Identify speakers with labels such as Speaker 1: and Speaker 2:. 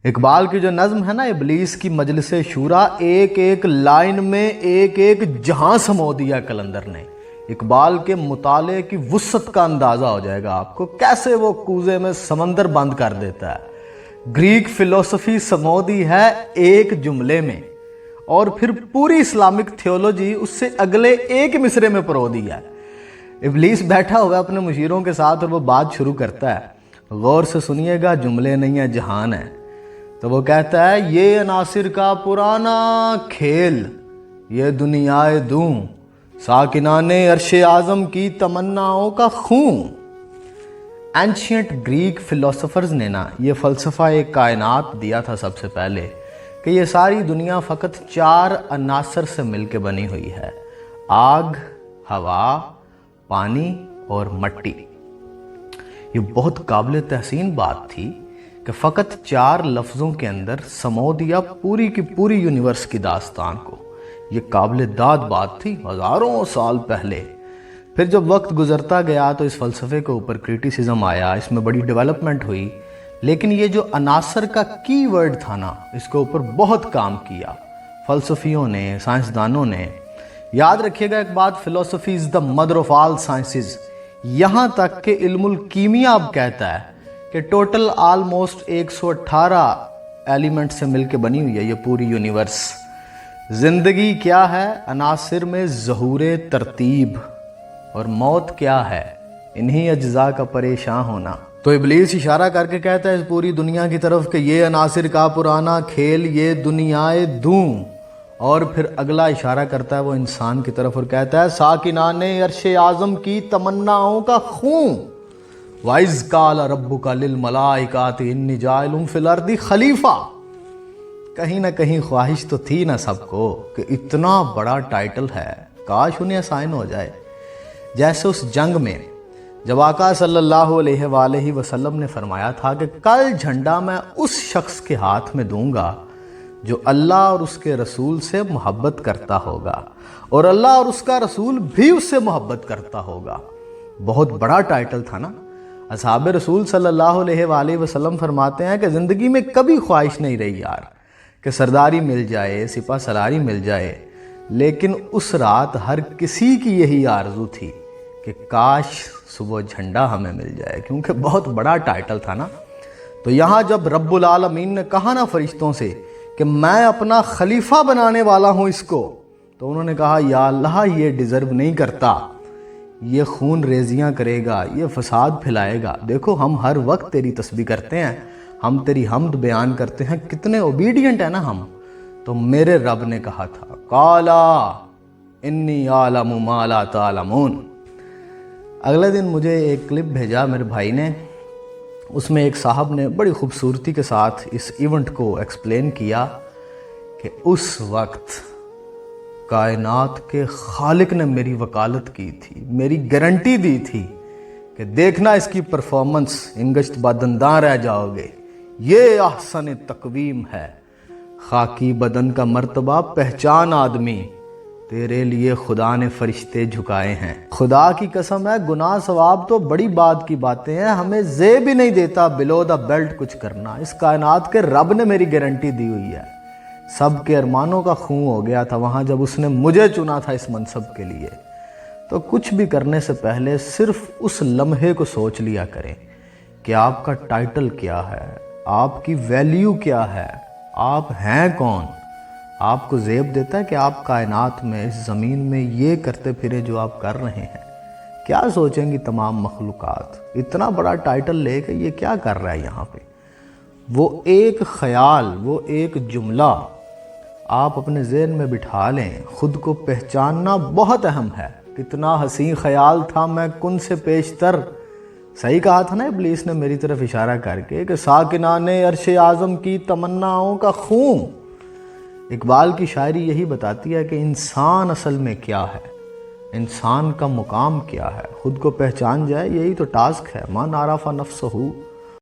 Speaker 1: اقبال کی جو نظم ہے نا ابلیس کی مجلس شورا، ایک ایک لائن میں ایک ایک جہاں سمو دیا کلندر نے۔ اقبال کے مطالعے کی وسعت کا اندازہ ہو جائے گا آپ کو، کیسے وہ کوزے میں سمندر بند کر دیتا ہے۔ گریک فلسفی سمو دی ہے ایک جملے میں، اور پھر پوری اسلامک تھیولوجی اس سے اگلے ایک مصرے میں پرو دی ہے۔ ابلیس بیٹھا ہوا اپنے مشیروں کے ساتھ اور وہ بات شروع کرتا ہے، غور سے سنیے گا، جملے نہیں ہیں جہان ہے۔ تو وہ کہتا ہے، یہ عناصر کا پرانا کھیل، یہ دنیا دوں، ساکنان عرش اعظم کی تمناؤں کا خون۔ اینشینٹ گریک فلسفرز نے نا یہ فلسفہ ایک کائنات دیا تھا سب سے پہلے، کہ یہ ساری دنیا فقط 4 عناصر سے مل کے بنی ہوئی ہے: آگ، ہوا، پانی اور مٹی۔ یہ بہت قابل تحسین بات تھی کہ فقط 4 لفظوں کے اندر سمو دیا پوری کی پوری یونیورس کی داستان کو۔ یہ قابل داد بات تھی ہزاروں سال پہلے۔ پھر جب وقت گزرتا گیا تو اس فلسفے کے اوپر کریٹیسزم آیا، اس میں بڑی ڈیولپمنٹ ہوئی، لیکن یہ جو عناصر کا کی ورڈ تھا نا، اس کے اوپر بہت کام کیا فلسفیوں نے، سائنسدانوں نے۔ یاد رکھیے گا ایک بات، فلسفی is the mother of all sciences. یہاں تک کہ علم الکیمیا اب کہتا ہے کہ ٹوٹل آلموسٹ 118 ایلیمنٹ سے مل کے بنی ہوئی ہے یہ پوری یونیورس۔ زندگی کیا ہے؟ عناصر میں ظہور ترتیب، اور موت کیا ہے؟ انہی اجزاء کا پریشان ہونا۔ تو ابلیس اشارہ کر کے کہتا ہے اس پوری دنیا کی طرف کہ یہ عناصر کا پرانا کھیل، یہ دنیا دوں، اور پھر اگلا اشارہ کرتا ہے وہ انسان کی طرف اور کہتا ہے ساکنان عرش اعظم کی تمناؤں کا خون۔ وَإِذْ قَالَ رَبُّكَ لِلْمَلَائِكَةِ إِنِّي جَاعِلٌ فِي الْأَرْضِ خلیفہ۔ کہیں نہ کہیں خواہش تو تھی نا سب کو کہ اتنا بڑا ٹائٹل ہے، کاش انہیں اسائن ہو جائے۔ جیسے اس جنگ میں جب آقا صلی اللہ علیہ وآلہ وسلم نے فرمایا تھا کہ کل جھنڈا میں اس شخص کے ہاتھ میں دوں گا جو اللہ اور اس کے رسول سے محبت کرتا ہوگا، اور اللہ اور اس کا رسول بھی اس سے محبت کرتا ہوگا۔ بہت بڑا ٹائٹل تھا نا۔ اصحاب رسول صلی اللہ علیہ وآلہ وسلم فرماتے ہیں کہ زندگی میں کبھی خواہش نہیں رہی یار کہ سرداری مل جائے، سپہ سالاری مل جائے، لیکن اس رات ہر کسی کی یہی آرزو تھی کہ کاش صبح جھنڈا ہمیں مل جائے، کیونکہ بہت بڑا ٹائٹل تھا نا۔ تو یہاں جب رب العالمین نے کہا نا فرشتوں سے کہ میں اپنا خلیفہ بنانے والا ہوں اس کو، تو انہوں نے کہا یا اللہ یہ ڈیزرو نہیں کرتا، یہ خون ریزیاں کرے گا، یہ فساد پھیلائے گا۔ دیکھو ہم ہر وقت تیری تسبیح کرتے ہیں، ہم تیری حمد بیان کرتے ہیں، کتنے اوبیڈینٹ ہیں نا ہم۔ تو میرے رب نے کہا تھا قالا انی اعلم ما لا تعلمون۔ اگلے دن مجھے ایک کلپ بھیجا میرے بھائی نے، اس میں ایک صاحب نے بڑی خوبصورتی کے ساتھ اس ایونٹ کو ایکسپلین کیا کہ اس وقت کائنات کے خالق نے میری وکالت کی تھی، میری گارنٹی دی تھی کہ دیکھنا اس کی پرفارمنس، انگشت بادنداں رہ جاؤ گے، یہ احسن تقویم ہے، خاکی بدن کا مرتبہ پہچان آدمی، تیرے لیے خدا نے فرشتے جھکائے ہیں۔ خدا کی قسم ہے گناہ ثواب تو بڑی بات کی باتیں ہیں، ہمیں زے بھی نہیں دیتا بلو دا بیلٹ کچھ کرنا۔ اس کائنات کے رب نے میری گارنٹی دی ہوئی ہے۔ سب کے ارمانوں کا خون ہو گیا تھا وہاں جب اس نے مجھے چنا تھا اس منصب کے لیے۔ تو کچھ بھی کرنے سے پہلے صرف اس لمحے کو سوچ لیا کریں کہ آپ کا ٹائٹل کیا ہے، آپ کی ویلیو کیا ہے، آپ ہیں کون۔ آپ کو زیب دیتا ہے کہ آپ کائنات میں اس زمین میں یہ کرتے پھرے جو آپ کر رہے ہیں۔ کیا سوچیں گی تمام مخلوقات، اتنا بڑا ٹائٹل لے کے یہ کیا کر رہا ہے یہاں پہ۔ وہ ایک خیال، وہ ایک جملہ آپ اپنے ذہن میں بٹھا لیں، خود کو پہچاننا بہت اہم ہے۔ کتنا حسین خیال تھا میں کن سے پیشتر، صحیح کہا تھا نا ابلیس نے میری طرف اشارہ کر کے کہ ساکنان عرش اعظم کی تمناؤں کا خون۔ اقبال کی شاعری یہی بتاتی ہے کہ انسان اصل میں کیا ہے، انسان کا مقام کیا ہے، خود کو پہچان جائے، یہی تو ٹاسک ہے۔ من عرف نفسہ